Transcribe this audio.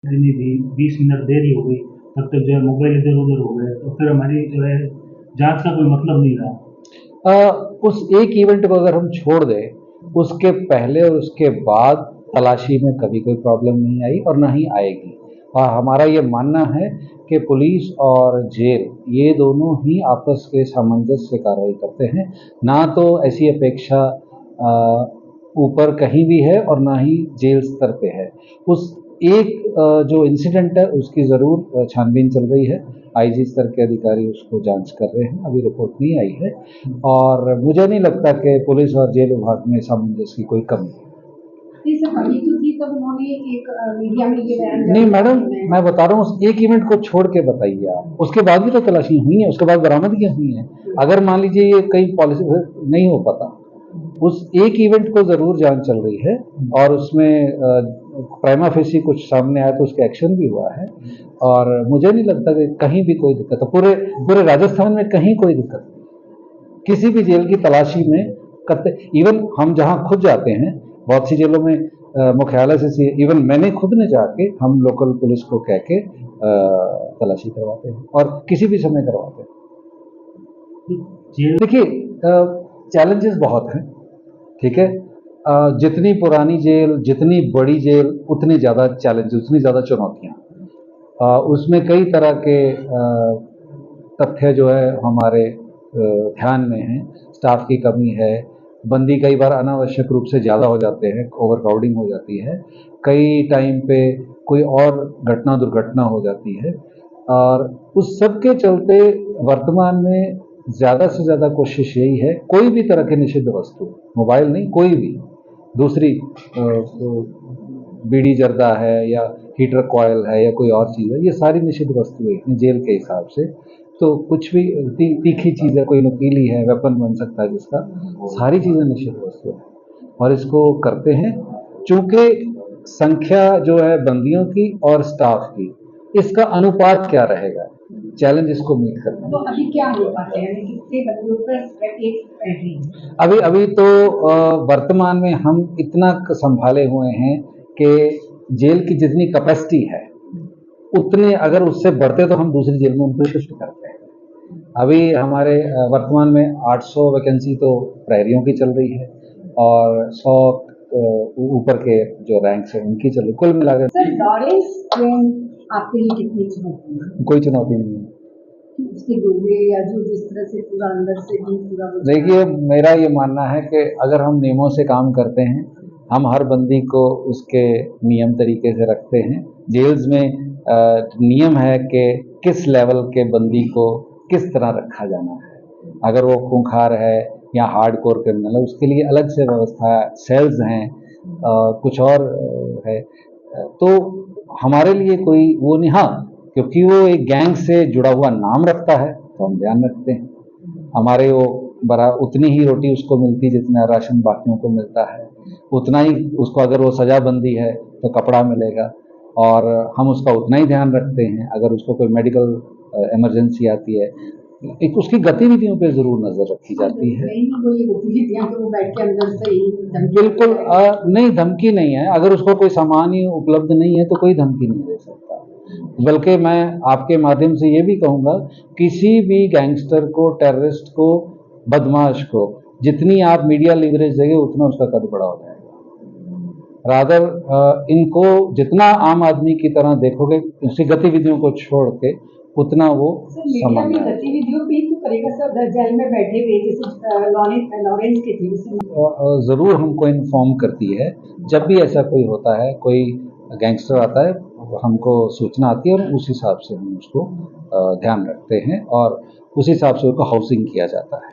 नहीं दी, 20 मिनट देरी हो गई, तब तक जो है मोबाइल इधर-उधर हो गए, तो फिर हमारी जो है जाँच का कोई मतलब नहीं रहा। उस एक इवेंट को अगर हम छोड़ दें, उसके पहले और उसके बाद तलाशी में कभी कोई प्रॉब्लम नहीं आई और ना ही आएगी। हमारा ये मानना है कि पुलिस और जेल ये दोनों ही आपस के सामंजस्य से कार्रवाई करते हैं, ना तो ऐसी अपेक्षा ऊपर कहीं भी है और ना ही जेल स्तर पे है। उस एक जो इंसिडेंट है उसकी ज़रूर छानबीन चल रही है, आईजी स्तर के अधिकारी उसको जांच कर रहे हैं, अभी रिपोर्ट नहीं आई है और मुझे नहीं लगता कि पुलिस और जेल विभाग में सामंजस्य की कोई कमी है। तब उन्होंने एक मीडिया में ये बयान नहीं मैडम, मैं बता रहा हूँ उस एक इवेंट को छोड़ के बताइए आप, उसके बाद भी तो तलाशी हुई है, उसके बाद बरामदगियां हुई हैं। अगर मान लीजिए ये कहीं पॉलिसी नहीं हो पाता, उस एक इवेंट को जरूर जांच चल रही है और उसमें प्राइमा फेसी कुछ सामने आया तो उसका एक्शन भी हुआ है और मुझे नहीं लगता कि कहीं भी कोई दिक्कत है। पूरे राजस्थान में कहीं कोई दिक्कत नहीं, किसी भी जेल की तलाशी में करते। इवन हम जहां खुद जाते हैं, बहुत सी जेलों में मुख्यालय से इवन मैंने खुद ने जाके हम लोकल पुलिस को कह के तलाशी करवाते हैं और किसी भी समय करवाते हैं। देखिए चैलेंजेस बहुत हैं, ठीक है। जितनी पुरानी जेल, जितनी बड़ी जेल, उतने ज़्यादा चैलेंज, उतनी ज़्यादा चुनौतियाँ। उसमें कई तरह के तथ्य जो है हमारे ध्यान में हैं। स्टाफ की कमी है, बंदी कई बार अनावश्यक रूप से ज़्यादा हो जाते हैं, ओवरक्राउडिंग हो जाती है, कई टाइम पे कोई और घटना दुर्घटना हो जाती है और उस सब के चलते वर्तमान में ज़्यादा से ज़्यादा कोशिश यही है, कोई भी तरह की निषिद्ध वस्तु, मोबाइल नहीं, कोई भी दूसरी बीड़ी जर्दा है या हीटर कॉयल है या कोई और चीज़ है, ये सारी निषिद्ध वस्तुएं हैं जेल के हिसाब से। तो कुछ भी तीखी चीज़ है, कोई नुकीली है, वेपन बन सकता है जिसका, सारी चीज़ें निषिद्ध वस्तु है और इसको करते हैं। चूंकि संख्या जो है बंदियों की और स्टाफ की, इसका अनुपात क्या रहेगा, चैलेंज इसको मीट करना। तो अभी क्या अनुपात है, यानी कितने बंदियों पर एक अभी तो वर्तमान में हम इतना संभाले हुए हैं कि जेल की जितनी कैपेसिटी है उतने, अगर उससे बढ़ते तो हम दूसरी जेल में उनको शिफ्ट करते हैं। अभी हमारे वर्तमान में 800 वैकेंसी तो प्रहरियों की चल रही है और 100 ऊपर के जो रैंक्स हैं उनकी चल रही। कुल मिलाकर सर लॉरेंस आपके लिए कितनी चुनौती है? कोई चुनौती नहीं है। उसके डोबे या जो जिस तरह से पूरा अंदर से भी पूरा, देखिए मेरा ये मानना है कि अगर हम नियमों से काम करते हैं, हम हर बंदी को उसके नियम तरीके से रखते हैं। जेल्स में नियम है कि किस लेवल के बंदी को किस तरह रखा जाना है। अगर वो खूंखार है या हार्डकोर क्रिमिनल है, उसके लिए अलग से व्यवस्था, सेल्स हैं, कुछ और है। तो हमारे लिए कोई वो नहीं, हाँ क्योंकि वो एक गैंग से जुड़ा हुआ नाम रखता है तो हम ध्यान रखते हैं। हमारे वो उतनी ही रोटी उसको मिलती जितना राशन बाकियों को मिलता है, उतना ही उसको, अगर वो सजाबंदी है तो कपड़ा मिलेगा और हम उसका उतना ही ध्यान रखते हैं। अगर उसको कोई मेडिकल इमरजेंसी आती है, एक उसकी गतिविधियों पे जरूर नजर रखी जाती है। बिल्कुल नहीं, धमकी नहीं है। अगर उसको कोई सामान ही उपलब्ध नहीं है तो कोई धमकी नहीं दे सकता। बल्कि मैं आपके माध्यम से ये भी कहूँगा, किसी भी गैंगस्टर को, टेररिस्ट को, बदमाश को जितनी आप मीडिया लीवरेज देंगे उतना उसका कद बड़ा हो जाएगा। रादर इनको जितना आम आदमी की तरह देखोगे, उसकी गतिविधियों को छोड़ के, उतना वो सामान्य गतिविधियों पे तो करेगा सर। जेल में बैठे हुए जैसे लॉरेंस के थे, जरूर हमको इन्फॉर्म करती है जब भी ऐसा कोई होता है, कोई गैंगस्टर आता है, हमको सूचना आती है और उस हिसाब से हम उसको ध्यान रखते हैं और उस हिसाब से उसको हाउसिंग किया जाता है।